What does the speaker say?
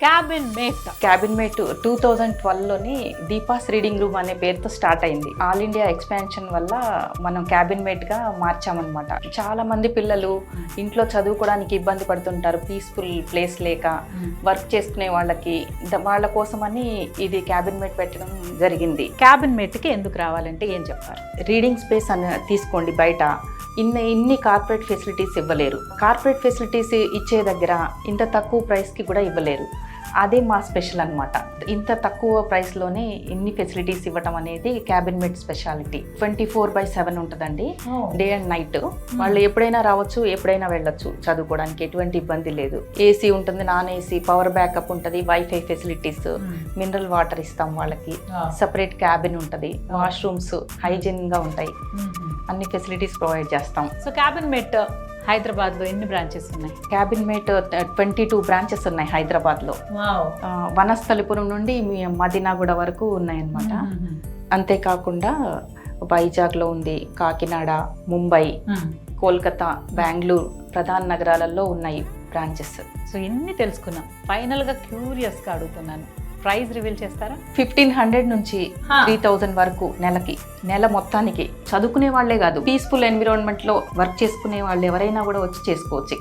Cabin mate 2012లోని Deepa's reading room అనే పేరుతో స్టార్ట్ అయింది. ఆల్ ఇండియా ఎక్స్పాన్షన్ వల్ల మనం క్యాబిన్ మేట్ గా మార్చామన్నమాట. చాలా మంది పిల్లలు ఇంట్లో చదువుకోవడానికి ఇబ్బంది పడుతుంటారు, పీస్ఫుల్ ప్లేస్ లేక వర్క్ చేసుకునే వాళ్ళ కోసమని ఇది క్యాబిన్ మేట్ పెట్టడం జరిగింది. క్యాబిన్ మేట్ కి ఎందుకు రావాలంటే ఏం చెప్తారు? రీడింగ్ స్పేస్ అని తీసుకోండి, బయట ఇన్ని కార్పొరేట్ ఫెసిలిటీస్ ఇవ్వలేరు. కార్పొరేట్ ఫెసిలిటీస్ ఇచ్చే దగ్గర ఇంత తక్కువ ప్రైస్కి కూడా ఇవ్వలేరు. అదే మా స్పెషల్ అనమాట. ఇంత తక్కువ ప్రైస్లోనే ఇన్ని ఫెసిలిటీస్ ఇవ్వటం అనేది క్యాబిన్ మేట్ స్పెషాలిటీ. 24/7 ఉంటుందండి, డే అండ్ నైట్. వాళ్ళు ఎప్పుడైనా రావచ్చు, ఎప్పుడైనా వెళ్ళొచ్చు చదువుకోవడానికి, ఎటువంటి ఇబ్బంది లేదు. ఏసీ ఉంటుంది, నాన్ ఏసీ, పవర్ బ్యాకప్ ఉంటుంది, వైఫై ఫెసిలిటీస్, మినరల్ వాటర్ ఇస్తాం వాళ్ళకి, సపరేట్ క్యాబిన్ ఉంటుంది, వాష్రూమ్స్ హైజీన్గా ఉంటాయి, అన్ని ఫెసిలిటీస్ ప్రొవైడ్ చేస్తాం. సో క్యాబిన్ మేట్ హైదరాబాద్లో ఎన్ని బ్రాంచెస్ ఉన్నాయి? క్యాబిన్ మేట్ 22 బ్రాంచెస్ ఉన్నాయి హైదరాబాద్లో. వనస్థలిపురం నుండి మదీనాగూడ వరకు ఉన్నాయన్నమాట. అంతేకాకుండా వైజాగ్లో ఉంది, కాకినాడ, ముంబై, కోల్కతా, బెంగళూరు ప్రధాన నగరాలలో ఉన్నాయి బ్రాంచెస్. సో ఎన్ని తెలుసుకున్నాం. ఫైనల్గా క్యూరియస్గా అడుగుతున్నాను, ప్రైస్ రివీల్ చేస్తారా? 1500 నుంచి 3000 వరకు నెల మొత్తానికి. చదువుకునే వాళ్లే కాదు, పీస్ఫుల్ ఎన్విరాన్మెంట్ లో వర్క్ చేసుకునే వాళ్ళు ఎవరైనా కూడా వచ్చి చేసుకోవచ్చు.